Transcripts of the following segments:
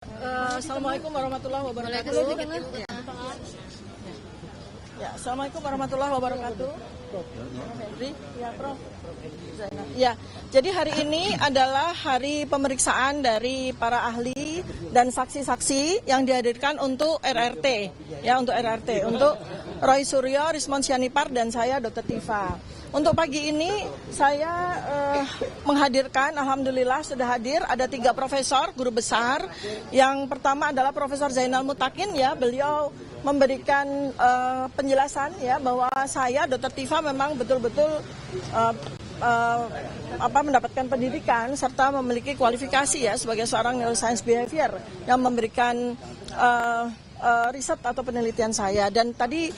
Assalamualaikum warahmatullahi wabarakatuh. Ya, Assalamualaikum warahmatullahi wabarakatuh. Ya, Prof. Ya, jadi hari ini adalah hari pemeriksaan dari para ahli dan saksi-saksi yang dihadirkan untuk RRT, untuk Roy Suryo, Rismon Sianipar, dan saya Dr. Tifa. Untuk pagi ini saya menghadirkan, alhamdulillah sudah hadir, ada 3 profesor, guru besar. Yang pertama adalah Profesor Zainal Mutakin, ya, beliau memberikan penjelasan ya bahwa saya Dr. Tifa memang betul-betul mendapatkan pendidikan serta memiliki kualifikasi ya sebagai seorang neuroscience behavior yang memberikan riset atau penelitian saya. Dan tadi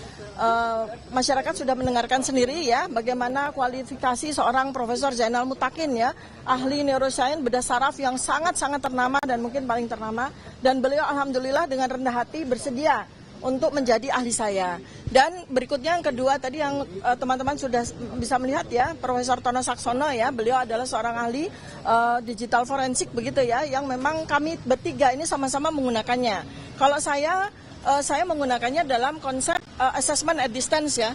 masyarakat sudah mendengarkan sendiri ya bagaimana kualifikasi seorang Profesor Zainal Mutakin ya, ahli neuroscience bedah saraf yang sangat-sangat ternama dan mungkin paling ternama, dan beliau alhamdulillah dengan rendah hati bersedia untuk menjadi ahli saya. Dan berikutnya yang kedua tadi yang teman-teman sudah bisa melihat ya, Profesor Tono Saksono ya, beliau adalah seorang ahli digital forensik begitu ya, yang memang kami bertiga ini sama-sama menggunakannya. Kalau saya menggunakannya dalam konsep assessment at distance ya,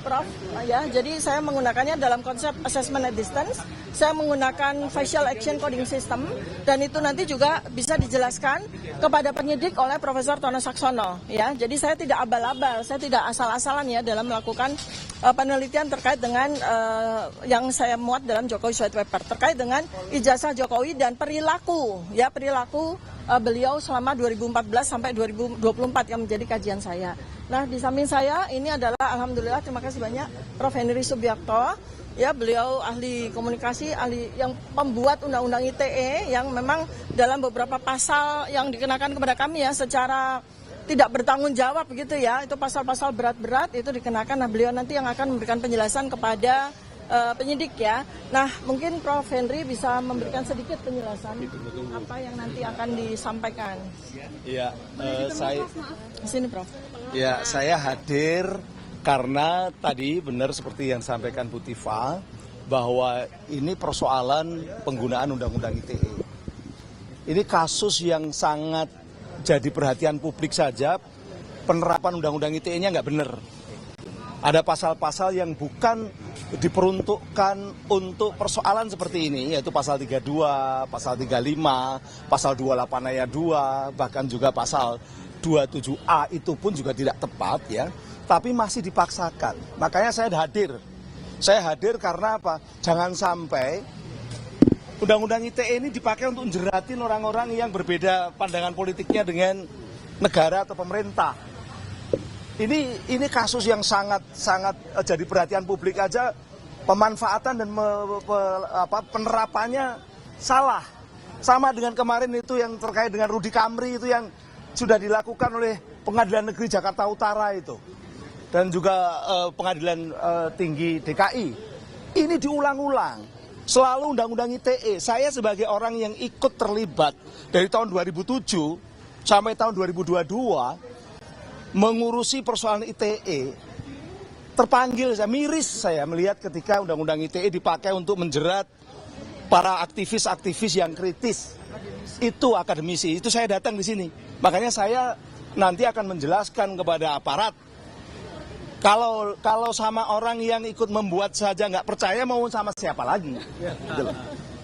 Prof. Ya, jadi saya menggunakannya dalam konsep assessment at distance. Saya menggunakan facial action coding system, dan itu nanti juga bisa dijelaskan kepada penyidik oleh Profesor Tono Saksono. Ya, jadi saya tidak abal-abal, saya tidak asal-asalan ya dalam melakukan penelitian terkait dengan yang saya muat dalam Jokowi White Paper terkait dengan ijazah Jokowi dan perilaku beliau selama 2014 sampai 2024 yang menjadi kajian saya. Nah, di samping saya ini adalah alhamdulillah terima kasih banyak Prof. Henry Subiakto. Ya, beliau ahli komunikasi, ahli yang pembuat undang-undang ITE yang memang dalam beberapa pasal yang dikenakan kepada kami ya secara tidak bertanggung jawab gitu ya, itu pasal-pasal berat-berat itu dikenakan. Nah, beliau nanti yang akan memberikan penjelasan kepada penyidik ya. Nah, mungkin Prof. Henry bisa memberikan sedikit penjelasan apa yang nanti akan disampaikan. Iya, Sini Prof. Ya, saya hadir karena tadi benar seperti yang disampaikan Bu Tifa bahwa ini persoalan penggunaan Undang-Undang ITE. Ini kasus yang sangat jadi perhatian publik saja, penerapan Undang-Undang ITE-nya nggak benar. Ada pasal-pasal yang bukan diperuntukkan untuk persoalan seperti ini, yaitu pasal 32, pasal 35, pasal 28 ayat 2, bahkan juga pasal 27A itu pun juga tidak tepat ya, tapi masih dipaksakan. Makanya saya hadir. Saya hadir karena apa? Jangan sampai Undang-Undang ITE ini dipakai untuk menjeratin orang-orang yang berbeda pandangan politiknya dengan negara atau pemerintah. Ini kasus yang sangat jadi perhatian publik aja, pemanfaatan dan penerapannya salah. Sama dengan kemarin itu yang terkait dengan Rudy Kamri itu yang sudah dilakukan oleh Pengadilan Negeri Jakarta Utara itu. Dan juga Pengadilan Tinggi DKI. Ini diulang-ulang. Selalu Undang-Undang ITE. Saya sebagai orang yang ikut terlibat dari tahun 2007 sampai tahun 2022 mengurusi persoalan ITE, terpanggil, saya melihat ketika Undang-Undang ITE dipakai untuk menjerat para aktivis-aktivis yang kritis. Itu akademisi, itu saya datang di sini. Makanya saya nanti akan menjelaskan kepada aparat, kalau sama orang yang ikut membuat saja nggak percaya, mau sama siapa lagi?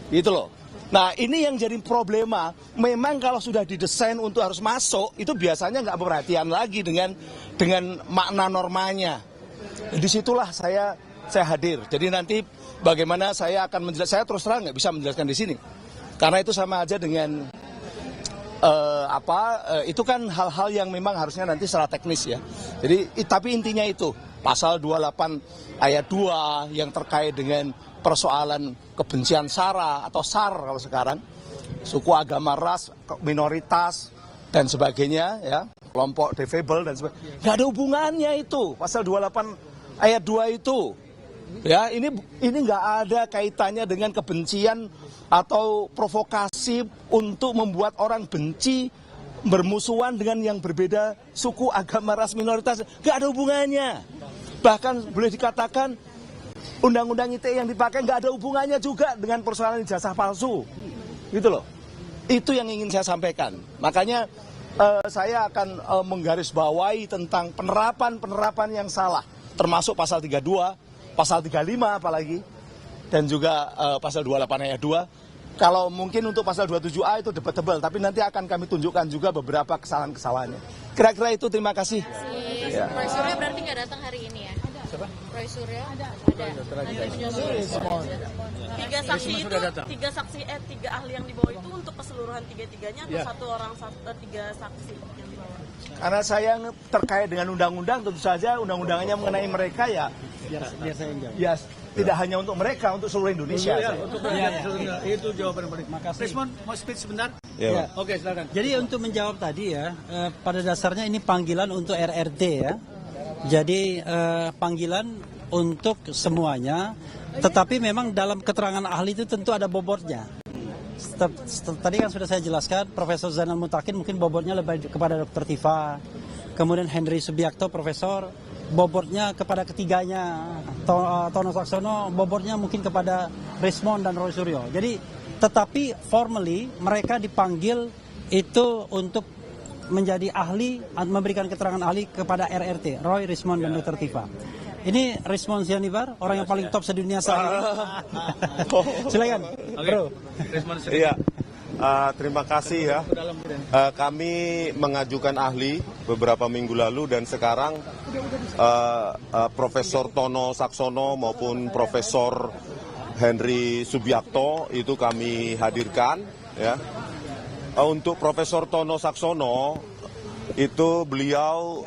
Gitu loh. Nah, ini yang jadi problema. Memang kalau sudah didesain untuk harus masuk, itu biasanya nggak perhatian lagi dengan makna normanya. Disitulah saya hadir. Jadi nanti bagaimana saya akan menjelaskan, saya terus terang nggak bisa menjelaskan di sini. Karena itu sama aja dengan itu kan hal-hal yang memang harusnya nanti secara teknis ya. Jadi tapi intinya itu pasal 28 ayat 2 yang terkait dengan persoalan kebencian SARA atau SAR kalau sekarang, suku, agama, ras, minoritas dan sebagainya ya, kelompok defable dan sebagainya. Nggak ada hubungannya itu pasal 28 ayat 2 itu. Ya, ini nggak ada kaitannya dengan kebencian atau provokasi untuk membuat orang benci, bermusuhan dengan yang berbeda suku, agama, ras, minoritas. Nggak ada hubungannya. Bahkan boleh dikatakan Undang-Undang ITE yang dipakai nggak ada hubungannya juga dengan persoalan ijazah palsu. Gitu loh. Itu yang ingin saya sampaikan. Makanya saya akan menggarisbawahi tentang penerapan yang salah, termasuk pasal 32, pasal 35 apalagi, dan juga pasal 28 ayat 2. Kalau mungkin untuk pasal 27A itu debatable, tapi nanti akan kami tunjukkan juga beberapa kesalahan-kesalahannya. Kira-kira itu, terima kasih. Ya. Roy Suryo berarti nggak datang hari ini ya? Siapa? Roy Suryo ada. Tiga ahli yang dibawa itu untuk keseluruhan tiga-tiganya atau tiga saksi yang dibawa? Karena saya terkait dengan undang-undang, tentu saja undang-undangannya mengenai mereka ya. Biar saya jawab. Ya, tidak hanya untuk mereka, untuk seluruh Indonesia. Itu jawaban paling. Makasih. Rismon, mau speech sebentar? Ya. Oke, silakan. Jadi untuk menjawab tadi ya, pada dasarnya ini panggilan untuk RRT ya. Jadi panggilan untuk semuanya, tetapi memang dalam keterangan ahli itu tentu ada bobotnya. Tadi kan sudah saya jelaskan, Profesor Zainal Mutakin mungkin bobotnya lebih kepada Dr. Tifa, kemudian Henry Subiakto, Profesor, bobotnya kepada ketiganya, Tono Saksono, bobotnya mungkin kepada Rismon dan Roy Suryo. Jadi, tetapi formally mereka dipanggil itu untuk menjadi ahli, memberikan keterangan ahli kepada RRT, Roy, Rismon, dan Dr. Tifa. Ini Rismon Sianibar, orang yang paling top sedunia saat ini. Silakan, bro. Iya, terima kasih ya. Kami mengajukan ahli beberapa minggu lalu dan sekarang Profesor Tono Saksono maupun Profesor Henry Subiakto itu kami hadirkan. Ya. Untuk Profesor Tono Saksono itu beliau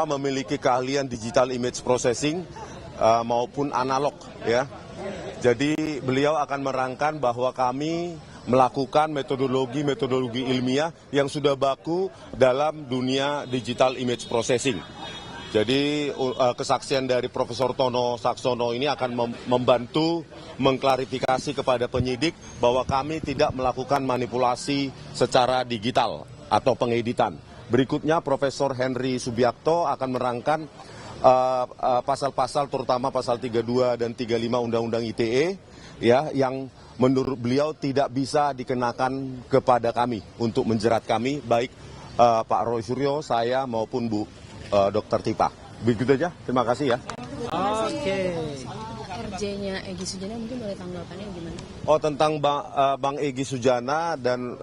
memiliki keahlian digital image processing maupun analog ya. Jadi beliau akan merangkan bahwa kami melakukan metodologi ilmiah yang sudah baku dalam dunia digital image processing. Jadi kesaksian dari Profesor Tono Saksono ini akan membantu mengklarifikasi kepada penyidik bahwa kami tidak melakukan manipulasi secara digital atau pengeditan. Berikutnya Profesor Henry Subiakto akan merangkan pasal-pasal terutama pasal 32 dan 35 Undang-Undang ITE ya yang menurut beliau tidak bisa dikenakan kepada kami untuk menjerat kami baik Pak Roy Suryo, saya maupun Bu Dr. Tifa. Begitu aja, terima kasih ya. Oke. RJ-nya Egy Sujana mungkin boleh tanggapannya gimana? Oh, tentang Bang Egy Sujana dan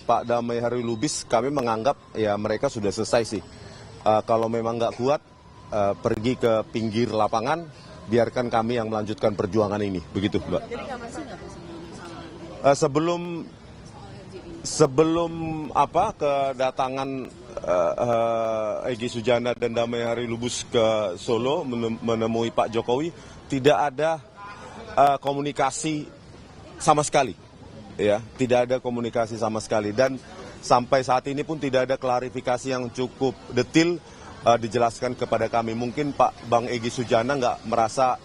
Pak Damai Hari Lubis, kami menganggap ya mereka sudah selesai sih. Kalau memang nggak kuat, pergi ke pinggir lapangan, biarkan kami yang melanjutkan perjuangan ini. Begitu, Mbak. Jadi nggak masih nggak Sebelum kedatangan Egy Sujana dan Damai Hari Lubis ke Solo menemui Pak Jokowi, tidak ada komunikasi sama sekali, ya, tidak ada komunikasi sama sekali dan sampai saat ini pun tidak ada klarifikasi yang cukup detail dijelaskan kepada kami. Mungkin Bang Egy Sujana nggak merasa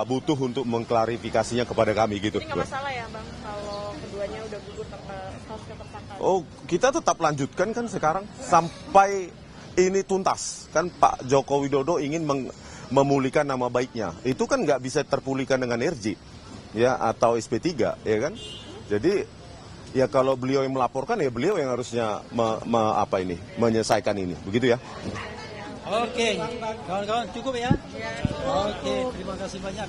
butuh untuk mengklarifikasinya kepada kami gitu. Ini nggak masalah ya Bang, kalau keduanya udah gugur statusnya tersangka? Oh, kita tetap lanjutkan kan sekarang sampai ini tuntas. Kan Pak Joko Widodo ingin memulihkan nama baiknya. Itu kan nggak bisa terpulihkan dengan RJ ya atau SP3 ya kan. Jadi ya kalau beliau yang melaporkan ya beliau yang harusnya menyelesaikan ini. Begitu ya. Oke, kawan-kawan cukup ya? Oke, terima kasih banyak.